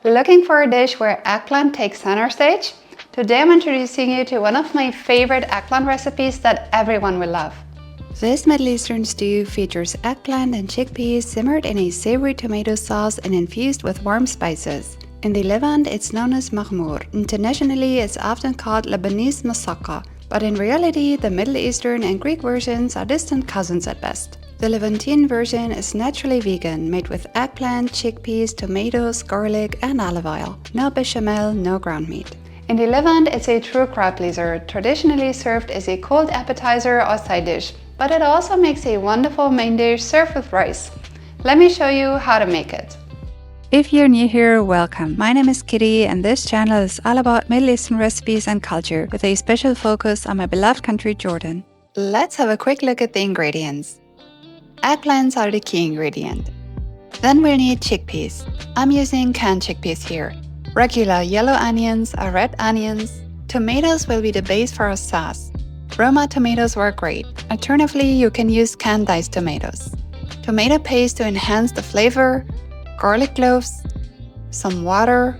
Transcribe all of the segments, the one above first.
Looking for a dish where eggplant takes center stage? Today I'm introducing you to one of my favorite eggplant recipes that everyone will love. This Middle Eastern stew features eggplant and chickpeas simmered in a savory tomato sauce and infused with warm spices. In the Levant, it's known as Maghmour. Internationally, it's often called Lebanese Moussaka, but in reality, the Middle Eastern and Greek versions are distant cousins at best. The Levantine version is naturally vegan, made with eggplant, chickpeas, tomatoes, garlic, and olive oil. No bechamel, no ground meat. In the Levant, it's a true crowd pleaser, traditionally served as a cold appetizer or side dish, but it also makes a wonderful main dish served with rice. Let me show you how to make it. If you're new here, welcome. My name is Kitty and this channel is all about Middle Eastern recipes and culture with a special focus on my beloved country, Jordan. Let's have a quick look at the ingredients. Eggplants are the key ingredient. Then we'll need chickpeas. I'm using canned chickpeas here. Regular yellow onions or red onions. Tomatoes will be the base for our sauce. Roma tomatoes work great. Alternatively, you can use canned diced tomatoes. Tomato paste to enhance the flavor. Garlic cloves. Some water.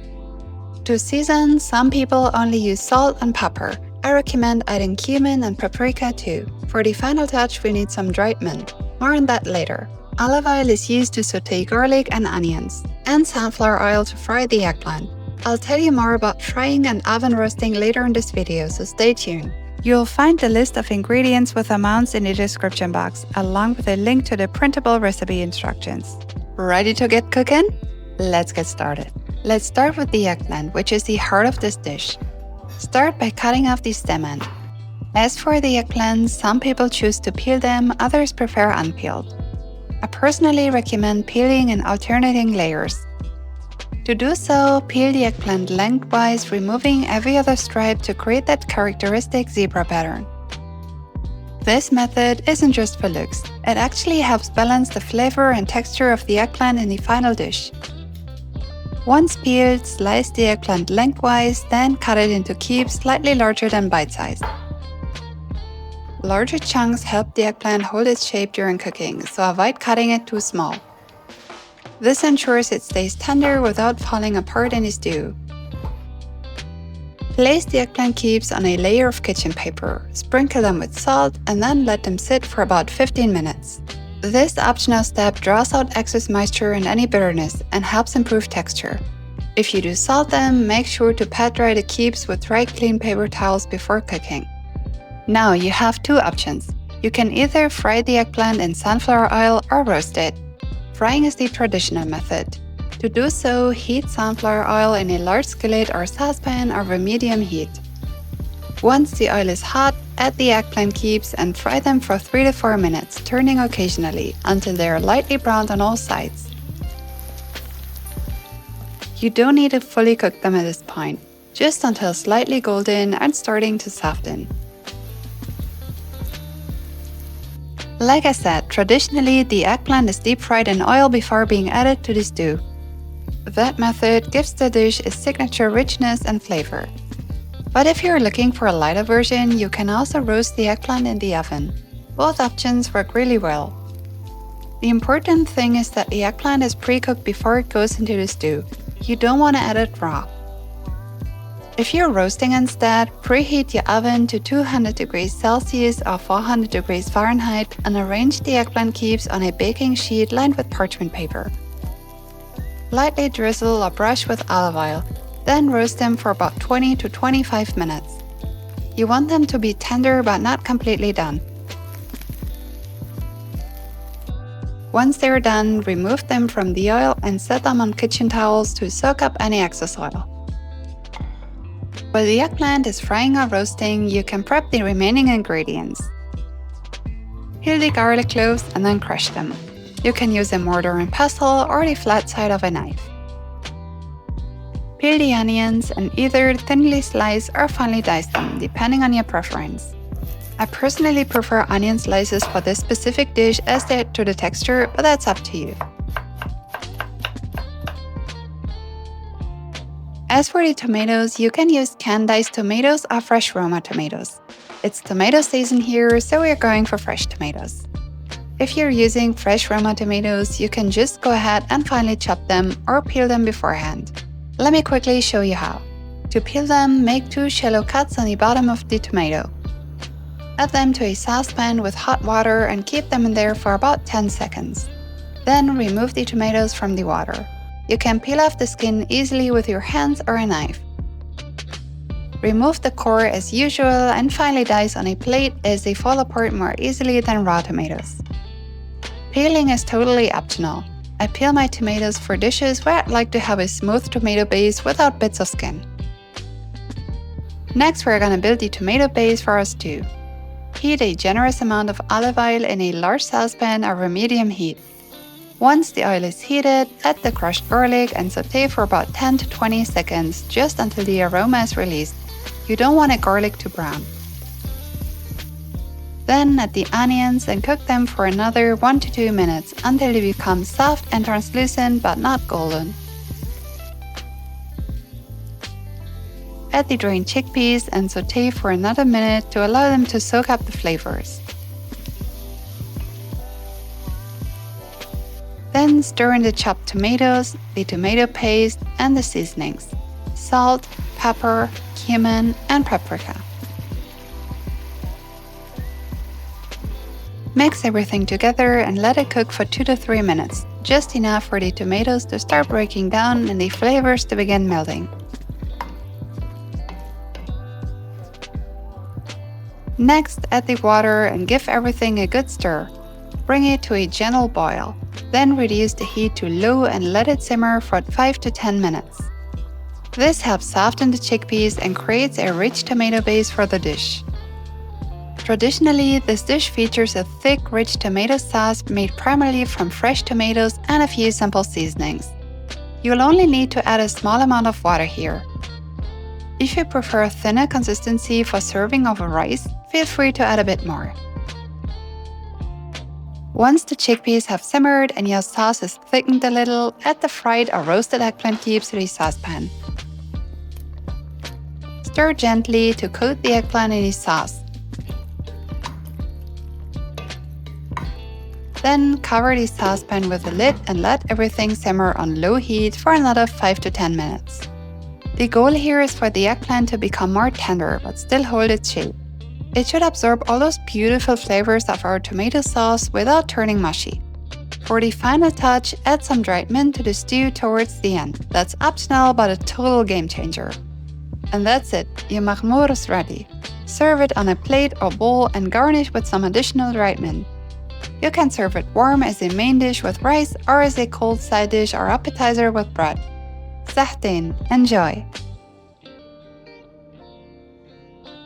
To season, some people only use salt and pepper. I recommend adding cumin and paprika too. For the final touch, we need some dried mint. More on that later. Olive oil is used to sauté garlic and onions, and sunflower oil to fry the eggplant. I'll tell you more about frying and oven roasting later in this video, so stay tuned. You'll find the list of ingredients with amounts in the description box, along with a link to the printable recipe instructions. Ready to get cooking? Let's get started. Let's start with the eggplant, which is the heart of this dish. Start by cutting off the stem end. As for the eggplants, some people choose to peel them, others prefer unpeeled. I personally recommend peeling and alternating layers. To do so, peel the eggplant lengthwise, removing every other stripe to create that characteristic zebra pattern. This method isn't just for looks, it actually helps balance the flavor and texture of the eggplant in the final dish. Once peeled, slice the eggplant lengthwise, then cut it into cubes slightly larger than bite-sized. Larger chunks help the eggplant hold its shape during cooking, so avoid cutting it too small. This ensures it stays tender without falling apart in the stew. Place the eggplant cubes on a layer of kitchen paper, sprinkle them with salt, and then let them sit for about 15 minutes. This optional step draws out excess moisture and any bitterness and helps improve texture. If you do salt them, make sure to pat dry the cubes with dry clean paper towels before cooking. Now you have two options. You can either fry the eggplant in sunflower oil or roast it. Frying is the traditional method. To do so, heat sunflower oil in a large skillet or saucepan over medium heat. Once the oil is hot, add the eggplant cubes and fry them for 3 to 4 minutes, turning occasionally until they are lightly browned on all sides. You don't need to fully cook them at this point, just until slightly golden and starting to soften. Like I said, traditionally the eggplant is deep fried in oil before being added to the stew. That method gives the dish its signature richness and flavor. But if you're looking for a lighter version, you can also roast the eggplant in the oven. Both options work really well. The important thing is that the eggplant is pre-cooked before it goes into the stew. You don't want to add it raw. If you're roasting instead, preheat your oven to 200 degrees Celsius or 400 degrees Fahrenheit and arrange the eggplant cubes on a baking sheet lined with parchment paper. Lightly drizzle or brush with olive oil, then roast them for about 20 to 25 minutes. You want them to be tender but not completely done. Once they're done, remove them from the oil and set them on kitchen towels to soak up any excess oil. While the eggplant is frying or roasting, you can prep the remaining ingredients. Peel the garlic cloves and then crush them. You can use a mortar and pestle or the flat side of a knife. Peel the onions and either thinly slice or finely dice them, depending on your preference. I personally prefer onion slices for this specific dish as they add to the texture, but that's up to you. As for the tomatoes, you can use canned diced tomatoes or fresh Roma tomatoes. It's tomato season here, so we're going for fresh tomatoes. If you're using fresh Roma tomatoes, you can just go ahead and finely chop them or peel them beforehand. Let me quickly show you how. To peel them, make 2 shallow cuts on the bottom of the tomato. Add them to a saucepan with hot water and keep them in there for about 10 seconds. Then remove the tomatoes from the water. You can peel off the skin easily with your hands or a knife. Remove the core as usual and finely dice on a plate as they fall apart more easily than raw tomatoes. Peeling is totally optional. I peel my tomatoes for dishes where I'd like to have a smooth tomato base without bits of skin. Next, we're gonna build the tomato base for our stew. Heat a generous amount of olive oil in a large saucepan over medium heat. Once the oil is heated, add the crushed garlic and sauté for about 10 to 20 seconds, just until the aroma is released. You don't want a garlic to brown. Then add the onions and cook them for another 1 to 2 minutes until they become soft and translucent but not golden. Add the drained chickpeas and sauté for another minute to allow them to soak up the flavors. Then stir in the chopped tomatoes, the tomato paste, and the seasonings: salt, pepper, cumin, and paprika. Mix everything together and let it cook for 2 to 3 minutes, just enough for the tomatoes to start breaking down and the flavors to begin melting. Next, add the water and give everything a good stir. Bring it to a gentle boil. Then reduce the heat to low and let it simmer for 5 to 10 minutes. This helps soften the chickpeas and creates a rich tomato base for the dish. Traditionally, this dish features a thick, rich tomato sauce made primarily from fresh tomatoes and a few simple seasonings. You'll only need to add a small amount of water here. If you prefer a thinner consistency for serving over rice, feel free to add a bit more. Once the chickpeas have simmered and your sauce is thickened a little, add the fried or roasted eggplant cubes to the saucepan. Stir gently to coat the eggplant in the sauce. Then cover the saucepan with a lid and let everything simmer on low heat for another 5 to 10 minutes. The goal here is for the eggplant to become more tender but still hold its shape. It should absorb all those beautiful flavors of our tomato sauce without turning mushy. For the final touch, add some dried mint to the stew towards the end. That's optional but a total game changer. And that's it, your Maghmour is ready. Serve it on a plate or bowl and garnish with some additional dried mint. You can serve it warm as a main dish with rice or as a cold side dish or appetizer with bread. Sauté, enjoy!